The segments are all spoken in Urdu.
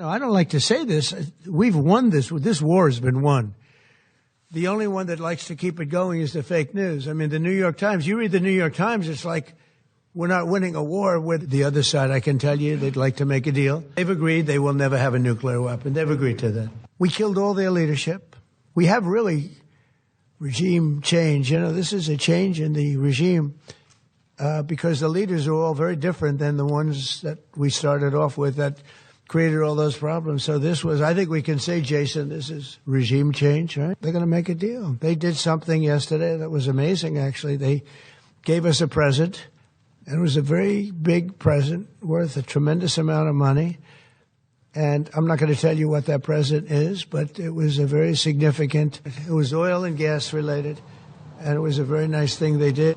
I don't like to say this. We've won this. This war has been won. The only one that likes to keep it going is the fake news. I mean, the New York Times, you read the New York Times, it's like we're not winning a war with the other side. I can tell you they'd like to make a deal. They've agreed they will never have a nuclear weapon. They've agreed to that. We killed all their leadership. We have really regime change. You know, this is a change in the regime because the leaders are all very different than the ones that we started off with that created all those problems. So this was, I think we can say, Jason, this is regime change, right? They're going to make a deal. They did something yesterday that was amazing, actually. They gave us a present, and it was a very big present worth a tremendous amount of money. And I'm not going to tell you what that present is, but it was a very significant, it was oil and gas related, and it was a very nice thing they did.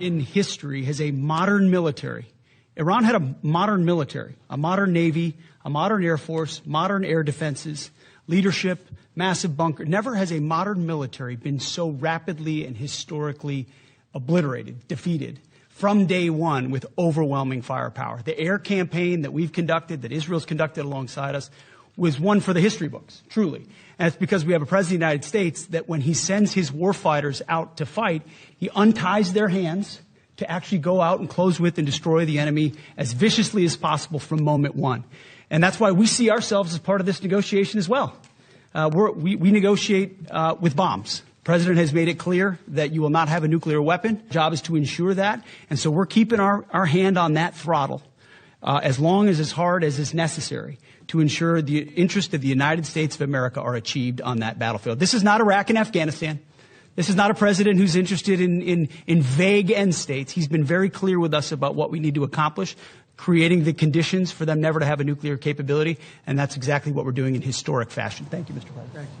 In history has a modern military. Iran had a modern military, a modern navy, a modern air force, modern air defenses, leadership, massive bunker. Never has a modern military been so rapidly and historically obliterated, defeated from day one with overwhelming firepower. The air campaign that we've conducted, that Israel's conducted alongside us, was one for the history books, truly. And it's because we have a president of the United States that when he sends his warfighters out to fight, he unties their hands to actually go out and close with and destroy the enemy as viciously as possible from moment one. And that's why we see ourselves as part of this negotiation as well. We negotiate with bombs. The President has made it clear that you will not have a nuclear weapon. Our job is to ensure that. And so we're keeping our hand on that throttle as long as hard as is necessary to ensure the interest of the United States of America are achieved on that battlefield. This is not Iraq and Afghanistan. This is not a president who's interested in vague end states. He's been very clear with us about what we need to accomplish, creating the conditions for them never to have a nuclear capability, and that's exactly what we're doing in historic fashion. Thank you, Mr. President. Thank you.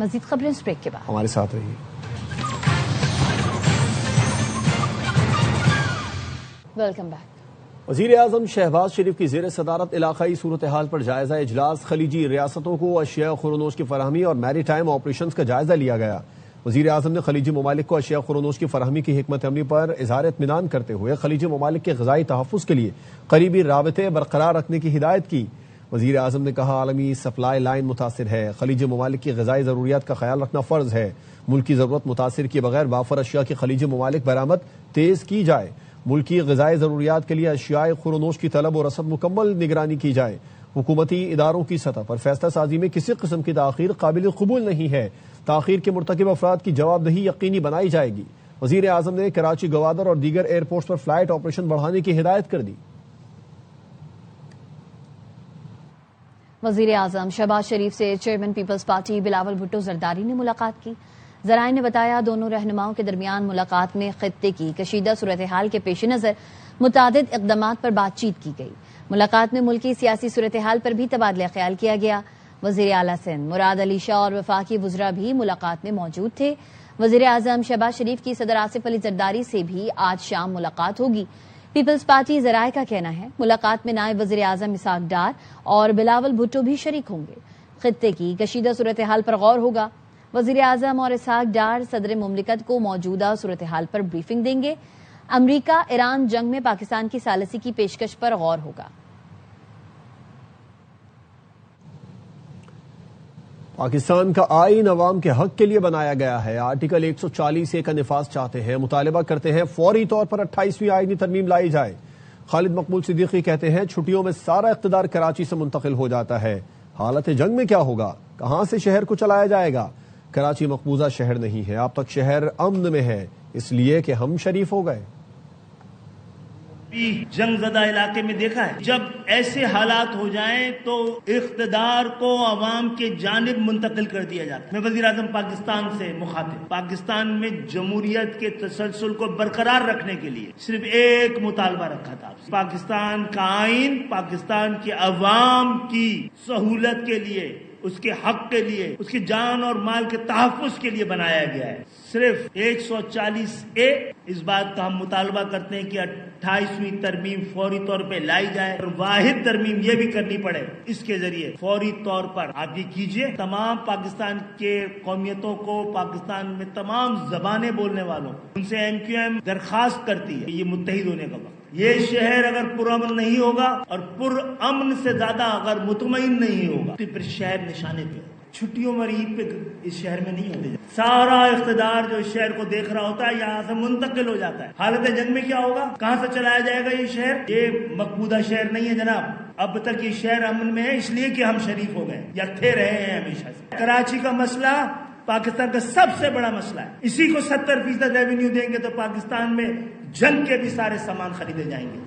مزید خبریں اس بریک کے بعد، ہمارے ساتھ رہیے۔ Welcome back. وزیر اعظم شہباز شریف کی زیر صدارت علاقائی صورتحال پر جائزہ اجلاس، خلیجی ریاستوں کو اشیاء خورنوش کی فراہمی اور میری ٹائم آپریشنز کا جائزہ لیا گیا۔ وزیر اعظم نے خلیجی ممالک کو اشیاء خورنوش کی فراہمی کی حکمت عملی پر اظہار اطمینان کرتے ہوئے خلیجی ممالک کے غذائی تحفظ کے لیے قریبی رابطے برقرار رکھنے کی ہدایت کی۔ وزیر اعظم نے کہا عالمی سپلائی لائن متاثر ہے، خلیجی ممالک کی غذائی ضروریات کا خیال رکھنا فرض ہے، ملکی ضرورت متاثر کیے بغیر وافر اشیاء کی خلیجی ممالک برآمد تیز کی جائے، ملکی غذائی ضروریات کے لیے اشیاء خورنوش کی طلب و رسد مکمل نگرانی کی جائے، حکومتی اداروں کی سطح پر فیصلہ سازی میں کسی قسم کی تاخیر قابل قبول نہیں ہے، تاخیر کے مرتکب افراد کی جواب دہی یقینی بنائی جائے گی۔ وزیر اعظم نے کراچی، گوادر اور دیگر ایئرپورٹس پر فلائٹ آپریشن بڑھانے کی ہدایت کر دی۔ وزیر اعظم شہباز شریف سے چیئرمین پیپلز پارٹی بلاول بھٹو زرداری نے ملاقات کی۔ ذرائع نے بتایا دونوں رہنماؤں کے درمیان ملاقات میں خطے کی کشیدہ صورتحال کے پیش نظر متعدد اقدامات پر بات چیت کی گئی۔ ملاقات میں ملکی سیاسی صورتحال پر بھی تبادلہ خیال کیا گیا۔ وزیر اعلیٰ سندھ مراد علی شاہ اور وفاقی وزراء بھی ملاقات میں موجود تھے۔ وزیر اعظم شہباز شریف کی صدر آصف علی زرداری سے بھی آج شام ملاقات ہوگی۔ پیپلز پارٹی ذرائع کا کہنا ہے ملاقات میں نائب وزیر اعظم اسحاق ڈار اور بلاول بھٹو بھی شریک ہوں گے۔ خطے کی کشیدہ صورتحال پر غور ہوگا۔ وزیر اعظم اور اسحاق ڈار صدر مملکت کو موجودہ صورتحال پر بریفنگ دیں گے۔ امریکہ ایران جنگ میں پاکستان کی ثالثی کی پیشکش پر غور ہوگا۔ پاکستان کا آئین عوام کے حق کے لیے بنایا گیا ہے، آرٹیکل 140A کا نفاذ چاہتے ہیں، مطالبہ کرتے ہیں فوری طور پر 28ویں آئینی ترمیم لائی جائے۔ خالد مقبول صدیقی کہتے ہیں چھٹیوں میں سارا اقتدار کراچی سے منتقل ہو جاتا ہے، حالت جنگ میں کیا ہوگا، کہاں سے شہر کو چلایا جائے گا؟ کراچی مقبوضہ شہر نہیں ہے، اب تک شہر امن میں ہے، اس لیے کہ ہم شریف ہو گئے۔ جنگ زدہ علاقے میں دیکھا ہے جب ایسے حالات ہو جائیں تو اقتدار کو عوام کے جانب منتقل کر دیا جاتا ہے۔ میں وزیر اعظم پاکستان سے مخاطب، پاکستان میں جمہوریت کے تسلسل کو برقرار رکھنے کے لیے صرف ایک مطالبہ رکھا تھا، پاکستان کا آئین پاکستان کے عوام کی سہولت کے لیے، اس کے حق کے لیے، اس کی جان اور مال کے تحفظ کے لیے بنایا گیا ہے۔ صرف 140A اس بات کا ہم مطالبہ کرتے ہیں کہ 28ویں ترمیم فوری طور پہ لائی جائے، اور واحد ترمیم یہ بھی کرنی پڑے اس کے ذریعے فوری طور پر آپ یہ کیجئے تمام پاکستان کے قومیتوں کو، پاکستان میں تمام زبانیں بولنے والوں کو، ان سے MQM درخواست کرتی ہے یہ متحد ہونے کا وقت۔ یہ شہر اگر پرامن نہیں ہوگا اور پرامن سے زیادہ اگر مطمئن نہیں ہوگا تو پھر شہر نشانے پہ، چھٹیوں میں عید پہ اس شہر میں نہیں ہوتے، سارا اقتدار جو اس شہر کو دیکھ رہا ہوتا ہے یہاں سے منتقل ہو جاتا ہے۔ حالت جنگ میں کیا ہوگا، کہاں سے چلایا جائے گا یہ شہر؟ یہ مقبوضہ شہر نہیں ہے جناب، اب تک یہ شہر امن میں ہے اس لیے کہ ہم شریف ہو گئے یا تھے رہے ہیں ہمیشہ سے۔ کراچی کا مسئلہ پاکستان کا سب سے بڑا مسئلہ ہے، اسی کو 70% ریونیو دیں گے تو پاکستان میں جنگ کے بھی سارے سامان خریدے جائیں گے۔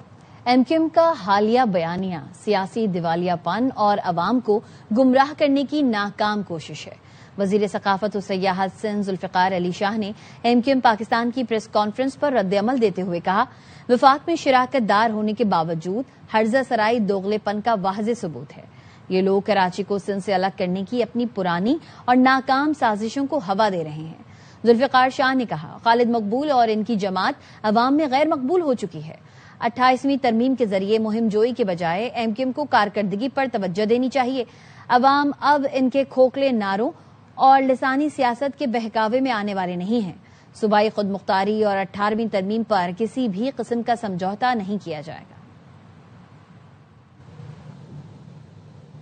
MQM کا حالیہ بیانیہ سیاسی دیوالیہ پن اور عوام کو گمراہ کرنے کی ناکام کوشش ہے۔ وزیر ثقافت و سیاحت سندھ ذوالفقار علی شاہ نے MQM پاکستان کی پریس کانفرنس پر رد عمل دیتے ہوئے کہا وفاق میں شراکت دار ہونے کے باوجود ہرزہ سرائی دوغلے پن کا واضح ثبوت ہے۔ یہ لوگ کراچی کو سندھ سے الگ کرنے کی اپنی پرانی اور ناکام سازشوں کو ہوا دے رہے ہیں۔ ذوالفقار شاہ نے کہا خالد مقبول اور ان کی جماعت عوام میں غیر مقبول ہو چکی ہے۔ 28ویں ترمیم کے ذریعے مہم جوئی کے بجائے MQM کو کارکردگی پر توجہ دینی چاہیے۔ عوام اب ان کے کھوکھلے نعروں اور لسانی سیاست کے بہکاوے میں آنے والے نہیں ہیں۔ صوبائی خود مختاری اور 18ویں ترمیم پر کسی بھی قسم کا سمجھوتا نہیں کیا جائے گا۔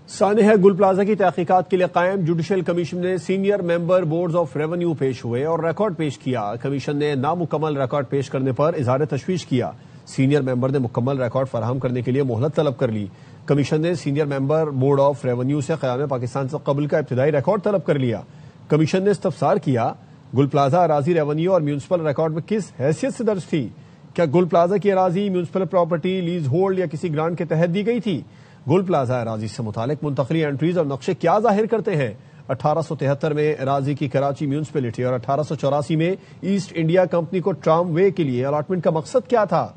سانحہ گل پلازہ کی تحقیقات کے لیے قائم جوڈیشل کمیشن نے senior member boards of revenue پیش ہوئے اور ریکارڈ پیش کیا۔ کمیشن نے نامکمل ریکارڈ پیش کرنے پر اظہار تشویش کیا۔ سینئر ممبر نے مکمل ریکارڈ فراہم کرنے کے لیے مہلت طلب کر لی۔ کمیشن نے senior member board of revenue سے قیام پاکستان سے قبل کا ابتدائی ریکارڈ طلب کر لیا۔ کمیشن نے استفسار کیا گل پلازہ اراضی ریونیو اور میونسپل ریکارڈ میں کس حیثیت سے درج تھی؟ کیا گل پلازہ کی اراضی میونسپل پراپرٹی لیز ہولڈ یا کسی گرانٹ کے تحت دی گئی تھی؟ گل پلازہ اراضی سے متعلق منتقلی انٹریز اور نقشے کیا ظاہر کرتے ہیں؟ 1873 میں اراضی کی کراچی میونسپلٹی اور 1884 میں ایسٹ انڈیا کمپنی کو ٹرام وے کے لیے الاٹمنٹ کا مقصد کیا تھا؟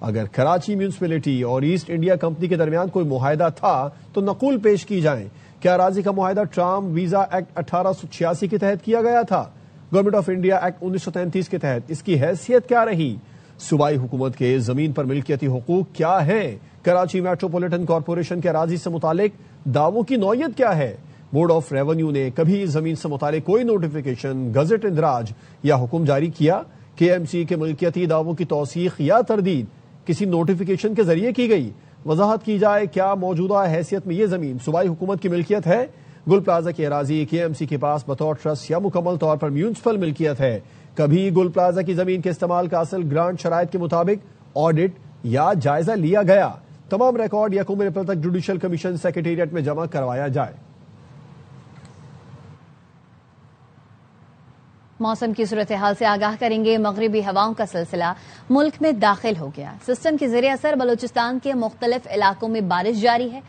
اگر کراچی میونسپلٹی اور ایسٹ انڈیا کمپنی کے درمیان کوئی معاہدہ تھا تو نقول پیش کی جائیں۔ کیا اراضی کا معاہدہ ٹرام ویزا ایکٹ 1886 کے تحت کیا گیا تھا؟ گورنمنٹ آف انڈیا ایکٹ 1933 کے تحت اس کی حیثیت کیا رہی؟ صوبائی حکومت کے زمین پر ملکیتی حقوق کیا ہیں؟ کراچی میٹروپولیٹن کارپوریشن کے اراضی سے متعلق دعووں کی نوعیت کیا ہے؟ بورڈ آف ریونیو نے کبھی زمین سے متعلق کوئی نوٹیفیکیشن، گزٹ اندراج یا حکم جاری کیا؟ کے ایم سی کے ملکیتی دعووں کی توثیق یا تردید کسی نوٹیفیکیشن کے ذریعے کی گئی؟ وضاحت کی جائے، کیا موجودہ حیثیت میں یہ زمین صوبائی حکومت کی ملکیت ہے؟ گل پلازا کی اراضی کے ایم سی کے پاس بطور ٹرسٹ یا مکمل طور پر میونسپل ملکیت ہے؟ کبھی گل پلازا کی زمین کے استعمال کا اصل گرانٹ شرائط کے مطابق آڈٹ یا جائزہ لیا گیا؟ تمام ریکارڈ یکم اپریل تک جوڈیشل کمیشن سیکریٹریٹ میں جمع کروایا جائے۔ موسم کی صورتحال سے آگاہ کریں گے۔ مغربی ہواؤں کا سلسلہ ملک میں داخل ہو گیا۔ سسٹم کے زیر اثر بلوچستان کے مختلف علاقوں میں بارش جاری ہے۔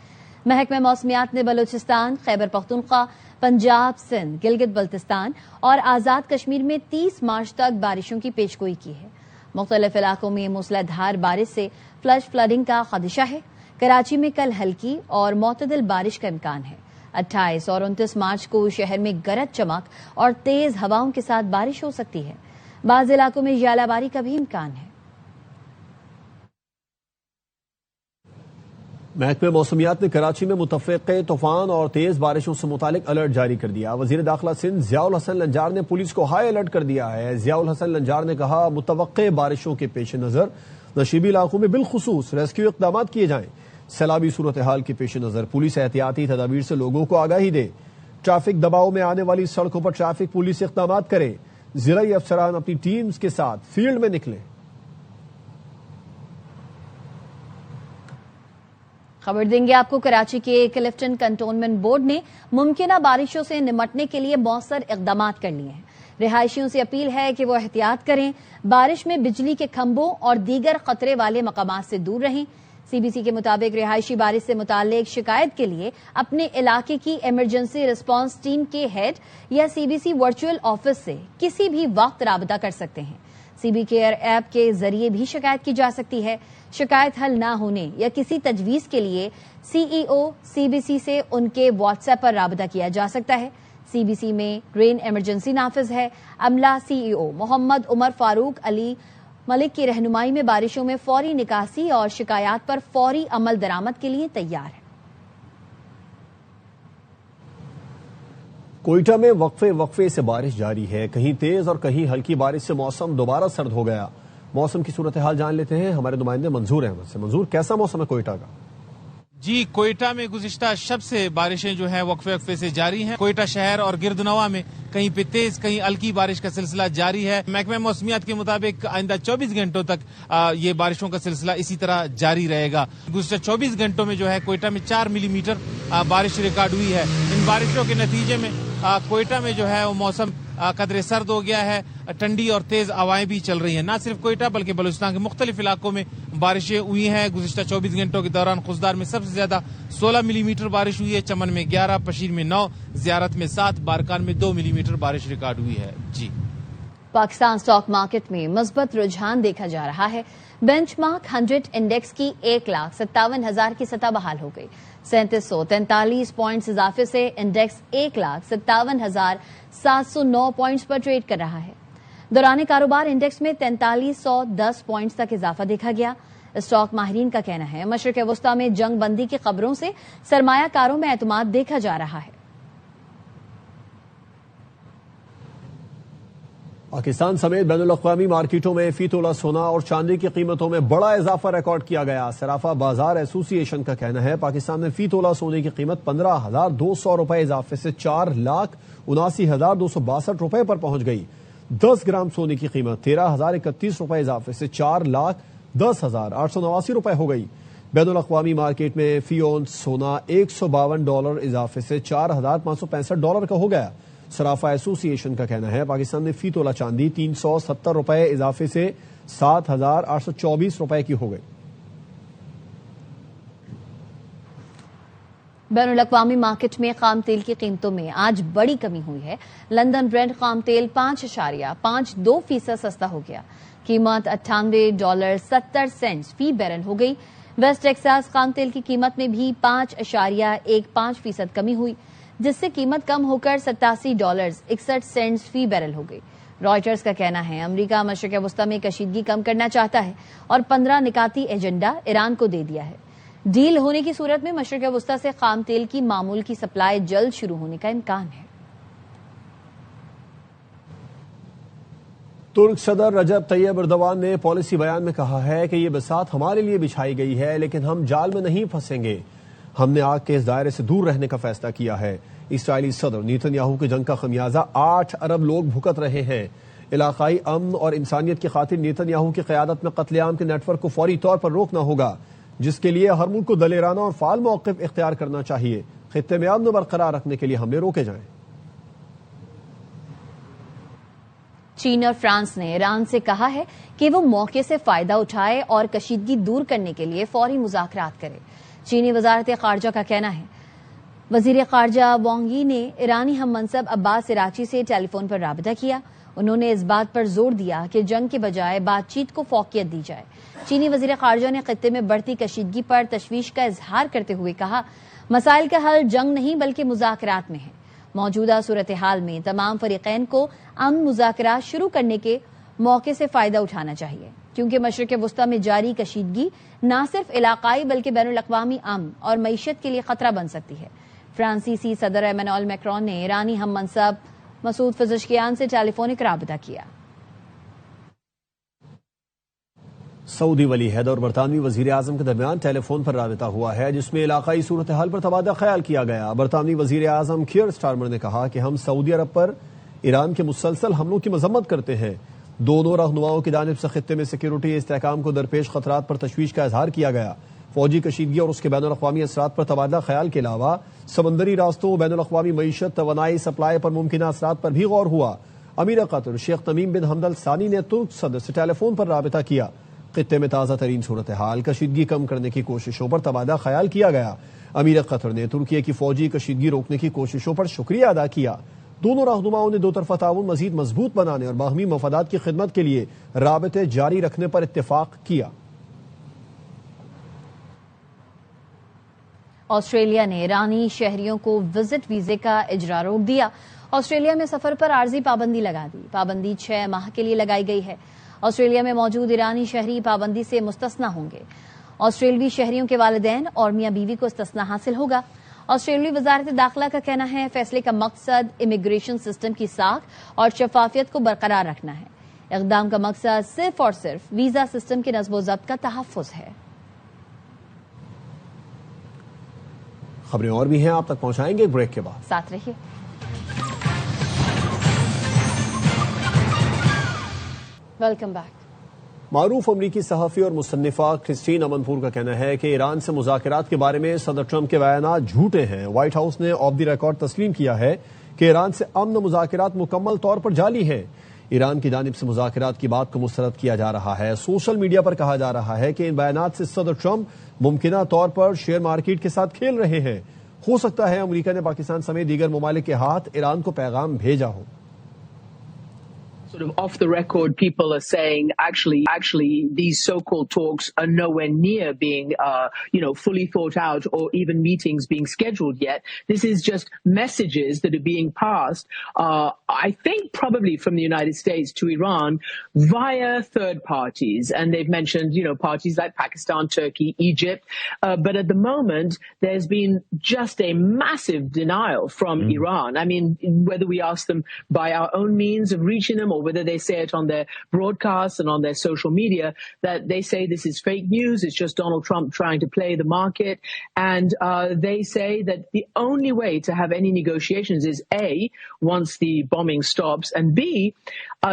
محکمہ موسمیات نے بلوچستان، خیبر پختونخوا، پنجاب، سندھ، گلگت بلتستان اور آزاد کشمیر میں 30 مارچ تک بارشوں کی پیشگوئی کی ہے۔ مختلف علاقوں میں موسلا دھار بارش سے فلڈنگ کا خدشہ ہے۔ کراچی میں کل ہلکی اور معتدل بارش کا امکان ہے۔ 28 اور 29 مارچ کو شہر میں گرج چمک اور تیز ہواؤں کے ساتھ بارش ہو سکتی ہے۔ بعض علاقوں میں ژالہ باری کا بھی امکان ہے۔ محکمہ موسمیات نے کراچی میں متفقہ طوفان اور تیز بارشوں سے متعلق الرٹ جاری کر دیا۔ وزیر داخلہ سندھ ضیاء الحسن لنجار نے پولیس کو ہائی الرٹ کر دیا ہے۔ ضیاء الحسن لنجار نے کہا، متوقع بارشوں کے پیش نظر نشیبی علاقوں میں بالخصوص ریسکیو اقدامات کیے جائیں۔ سیلابی صورتحال کے پیش نظر پولیس احتیاطی تدابیر سے لوگوں کو آگاہی دے۔ ٹریفک دباؤ میں آنے والی سڑکوں پر ٹریفک پولیس اقدامات کرے۔ زرعی افسران اپنی ٹیمز کے ساتھ فیلڈ میں نکلیں۔ خبر دیں گے آپ کو، کراچی کے کلفٹن کنٹونمنٹ بورڈ نے ممکنہ بارشوں سے نمٹنے کے لیے مؤثر اقدامات کر لیے ہیں۔ رہائشیوں سے اپیل ہے کہ وہ احتیاط کریں، بارش میں بجلی کے کھمبوں اور دیگر خطرے والے مقامات سے دور رہیں۔ سی بی سی کے مطابق رہائشی بارش سے متعلق شکایت کے لیے اپنے علاقے کی ایمرجنسی رسپانس ٹیم کے ہیڈ یا C B C virtual office سے کسی بھی وقت رابطہ کر سکتے ہیں۔ سی بی کیئر ایپ کے ذریعے بھی شکایت کی جا سکتی ہے۔ شکایت حل نہ ہونے یا کسی تجویز کے لیے سی ای او سی بی سی سے ان کے واٹس ایپ پر رابطہ کیا جا سکتا ہے۔ سی بی سی میں رین ایمرجنسی نافذ ہے۔ عملہ سی ای او محمد عمر فاروق علی ملک کی رہنمائی میں بارشوں میں فوری نکاسی اور شکایات پر فوری عمل درآمد کے لیے تیار ہے۔ کوئٹہ میں وقفے سے بارش جاری ہے، کہیں تیز اور کہیں ہلکی بارش سے موسم دوبارہ سرد ہو گیا۔ موسم کی صورتحال جان لیتے ہیں ہمارے نمائندے منظور احمد سے۔ منظور، کیسا موسم ہے کوئٹہ کا؟ جی، کوئٹہ میں گزشتہ شب سے بارشیں جو ہیں وقفے سے جاری ہیں۔ کوئٹہ شہر اور گردنوا میں کہیں پہ تیز کہیں ہلکی بارش کا سلسلہ جاری ہے۔ محکمہ موسمیات کے مطابق آئندہ 24 گھنٹوں تک یہ بارشوں کا سلسلہ اسی طرح جاری رہے گا۔ گزشتہ 24 گھنٹوں میں جو ہے کوئٹہ میں 4 ملی میٹر بارش ریکارڈ ہوئی ہے۔ ان بارشوں کے نتیجے میں کوئٹہ میں جو ہے وہ موسم قدرے سرد ہو گیا ہے۔ ٹھنڈی اور تیز ہوائیں بھی چل رہی ہیں۔ نہ صرف کوئٹہ بلکہ بلوچستان کے مختلف علاقوں میں بارشیں ہوئی ہیں۔ گزشتہ 24 گھنٹوں کے دوران خوزدار میں سب سے زیادہ 16 ملی میٹر بارش ہوئی ہے، چمن میں 11، پشیر میں 9، زیارت میں 7، بارکان میں 2 ملی میٹر بارش ریکارڈ ہوئی ہے۔ جی، پاکستان سٹاک مارکیٹ میں مثبت رجحان دیکھا جا رہا ہے۔ بینچ مارک 100 انڈیکس کی 1,57,000 کی سطح بحال ہو گئی۔ 3743 پوائنٹس اضافے سے انڈیکس 1,57,709 پوائنٹس پر ٹریڈ کر رہا ہے۔ دوران کاروبار انڈیکس میں 4310 پوائنٹس تک اضافہ دیکھا گیا۔ اسٹاک ماہرین کا کہنا ہے مشرق وسطی میں جنگ بندی کی خبروں سے سرمایہ کاروں میں اعتماد دیکھا جا رہا ہے۔ پاکستان سمیت بین الاقوامی مارکیٹوں میں فی تولہ سونا اور چاندی کی قیمتوں میں بڑا اضافہ ریکارڈ کیا گیا۔ صرافہ بازار ایسوسی ایشن کا کہنا ہے پاکستان میں فی تولہ سونے کی قیمت 15,200 روپے اضافے سے 4,79,262 روپے پر پہنچ گئی۔ 10 گرام سونے کی قیمت 13,031 روپے اضافے سے 4,10,889 روپے ہو گئی۔ بین الاقوامی مارکیٹ میں فی اونس سونا $152 اضافے سے $4,565 کا ہو گیا۔ صرافہ ایسوسی ایشن کا کہنا ہے پاکستان میں فی تولہ چاندی 370 روپے اضافے سے 7,824 روپے کی ہو گئی۔ بین الاقوامی مارکیٹ میں خام تیل کی قیمتوں میں آج بڑی کمی ہوئی ہے۔ لندن برینٹ خام تیل 5.52% سستا ہو گیا۔ قیمت $98.70 فی بیرل ہو گئی۔ ویسٹ ٹیکساس خام تیل کی قیمت میں بھی 5.15% کمی ہوئی، جس سے قیمت کم ہو کر $87.61 فی بیرل ہو گئی۔ رائٹرز کا کہنا ہے امریکہ مشرق وسطی میں کشیدگی کم کرنا چاہتا ہے اور 15 نکاتی ایجنڈا ایران کو دے دیا ہے۔ ڈیل ہونے کی صورت میں مشرق وسطی سے خام تیل کی معمول کی سپلائی جلد شروع ہونے کا امکان ہے۔ ترک صدر رجب طیب ایردوان نے پالیسی بیان میں کہا ہے کہ یہ بساط ہمارے لیے بچھائی گئی ہے، لیکن ہم جال میں نہیں پھنسیں گے۔ ہم نے آگ کے اس دائرے سے دور رہنے کا فیصلہ کیا ہے۔ اسرائیلی صدر نیتن یاہو کی جنگ کا خمیازہ 8 ارب لوگ بھگت رہے ہیں۔ علاقائی امن اور انسانیت کی خاطر نیتن یاہو کی قیادت میں قتل عام کے نیٹ ورک کو فوری طور پر روکنا ہوگا، جس کے لیے ہر ملک کو دلیرانہ اور فعال موقف اختیار کرنا چاہیے۔ خطے میں امن برقرار رکھنے کے لیے حملے روکے جائیں۔ چین اور فرانس نے ایران سے کہا ہے کہ وہ موقع سے فائدہ اٹھائے اور کشیدگی دور کرنے کے لیے فوری مذاکرات کرے۔ چینی وزارت خارجہ کا کہنا ہے وزیر خارجہ وانگ یی نے ایرانی ہم منصب عباس عراقچی سے ٹیلی فون پر رابطہ کیا۔ انہوں نے اس بات پر زور دیا کہ جنگ کے بجائے بات چیت کو فوقیت دی جائے۔ چینی وزیر خارجہ نے خطے میں بڑھتی کشیدگی پر تشویش کا اظہار کرتے ہوئے کہا مسائل کا حل جنگ نہیں بلکہ مذاکرات میں ہے۔ موجودہ صورتحال میں تمام فریقین کو امن مذاکرات شروع کرنے کے موقع سے فائدہ اٹھانا چاہیے، کیونکہ مشرق وسطی میں جاری کشیدگی نہ صرف علاقائی بلکہ بین الاقوامی امن اور معیشت کے لیے خطرہ بن سکتی ہے۔ فرانسیسی صدر ایمانوئل میکرون نے ایرانی ہم منصب مسعود پزشکیان سے ٹیلی فونک رابطہ کیا۔ سعودی ولی عہد اور برطانوی وزیر اعظم کے درمیان ٹیلی فون پر رابطہ ہوا ہے، جس میں علاقائی صورتحال پر تبادلہ خیال کیا گیا۔ برطانوی وزیر اعظم کیئر سٹارمر نے کہا کہ ہم سعودی عرب پر ایران کے مسلسل حملوں کی مذمت کرتے ہیں۔ دونوں رہنماؤں کی جانب سے خطے میں سیکیورٹی استحکام کو درپیش خطرات پر تشویش کا اظہار کیا گیا۔ فوجی کشیدگی اور اس کے بین الاقوامی اثرات پر تبادلہ خیال کے علاوہ سمندری راستوں، بین الاقوامی معیشت، توانائی سپلائی پر ممکنہ اثرات پر بھی غور ہوا۔ امیر قطر شیخ تمیم بن حمد الثانی نے ترک صدر سے ٹیلی فون پر رابطہ کیا۔ خطے میں تازہ ترین صورتحال، کشیدگی کم کرنے کی کوششوں پر تبادلہ خیال کیا گیا۔ امیر قطر نے ترکی کی فوجی کشیدگی روکنے کی کوششوں پر شکریہ ادا کیا۔ دونوں رہنماؤں نے دو طرفہ تعاون مزید مضبوط بنانے اور باہمی مفادات کی خدمت کے لیے رابطے جاری رکھنے پر اتفاق کیا۔ آسٹریلیا نے ایرانی شہریوں کو وزٹ ویزے کا اجرا روک دیا۔ آسٹریلیا میں سفر پر عارضی پابندی لگا دی۔ پابندی 6 ماہ کے لیے لگائی گئی ہے۔ آسٹریلیا میں موجود ایرانی شہری پابندی سے مستثنا ہوں گے۔ آسٹریلوی شہریوں کے والدین اور میاں بیوی کو استثنا حاصل ہوگا۔ آسٹریلوی وزارت داخلہ کا کہنا ہے فیصلے کا مقصد امیگریشن سسٹم کی ساکھ اور شفافیت کو برقرار رکھنا ہے۔ اقدام کا مقصد صرف اور صرف ویزا سسٹم کے نصب و ضبط کا تحفظ ہے۔ خبریں اور بھی ہیں، آپ تک پہنچائیں گے بریک کے بعد، ساتھ رہیے۔ Welcome back. معروف امریکی صحافی اور مصنفہ کرسٹین امنپور کا کہنا ہے کہ ایران سے مذاکرات کے بارے میں صدر ٹرمپ کے بیانات جھوٹے ہیں۔ وائٹ ہاؤس نے آف دی ریکارڈ تسلیم کیا ہے کہ ایران سے امن مذاکرات مکمل طور پر جعلی ہیں۔ ایران کی جانب سے مذاکرات کی بات کو مسترد کیا جا رہا ہے۔ سوشل میڈیا پر کہا جا رہا ہے کہ ان بیانات سے صدر ٹرمپ ممکنہ طور پر شیئر مارکیٹ کے ساتھ کھیل رہے ہیں۔ ہو سکتا ہے امریکہ نے پاکستان سمیت دیگر ممالک کے ہاتھ ایران کو پیغام بھیجا ہو۔ Sort of off the record, people are saying actually these so-called talks are nowhere near being fully thought out or even meetings being scheduled yet. This is just messages that are being passed I think probably from the United States to Iran via third parties, and they've mentioned parties like Pakistan, Turkey, Egypt, but at the moment there's been just a massive denial from Iran. I mean, whether we ask them by our own means of reaching them or whether they say it on their broadcasts and on their social media, that they say this is fake news, it's just Donald Trump trying to play the market, and they say that the only way to have any negotiations is A, once the bombing stops, and B,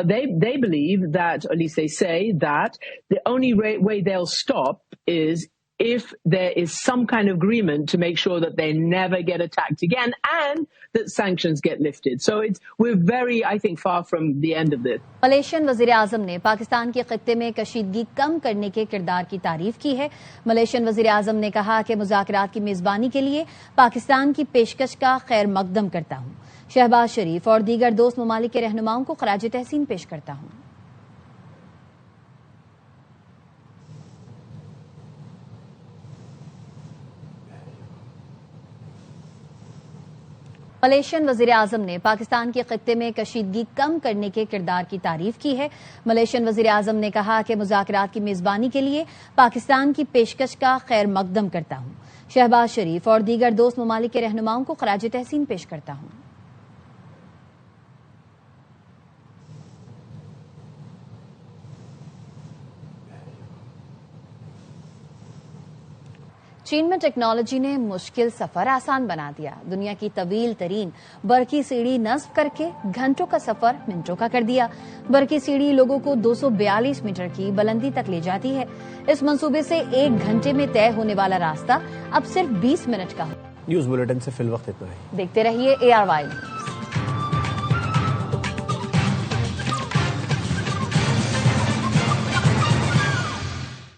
they believe that, or at least they say that the only way they'll stop is if there is some kind of agreement to make sure that they never get attacked again and that sanctions get lifted. So we're very, I think, far from the end of this. Malaysian وزیر اعظم نے پاکستان کے خطے میں کشیدگی کم کرنے کے کردار کی تعریف کی ہے۔ ملیشین وزیر اعظم نے کہا کہ مذاکرات کی میزبانی کے لیے پاکستان کی پیشکش کا خیر مقدم کرتا ہوں۔ شہباز شریف اور دیگر دوست ممالک کے رہنماؤں کو خراج تحسین پیش کرتا ہوں۔ ملیشین وزیر اعظم نے پاکستان کے خطے میں کشیدگی کم کرنے کے کردار کی تعریف کی ہے. ملیشین وزیر اعظم نے کہا کہ مذاکرات کی میزبانی کے لیے پاکستان کی پیشکش کا خیر مقدم کرتا ہوں. شہباز شریف اور دیگر دوست ممالک کے رہنماؤں کو خراج تحسین پیش کرتا ہوں. چین میں ٹیکنالوجی نے مشکل سفر آسان بنا دیا. دنیا کی طویل ترین برقی سیڑھی نصب کر کے گھنٹوں کا سفر منٹوں کا کر دیا. برقی سیڑھی لوگوں کو 242 میٹر کی بلندی تک لے جاتی ہے. اس منصوبے سے 1 گھنٹے میں طے ہونے والا راستہ اب صرف 20 منٹ کا ہو. نیوز بلیٹن سے فی الوقت اتنا ہی. دیکھتے رہیے ARY.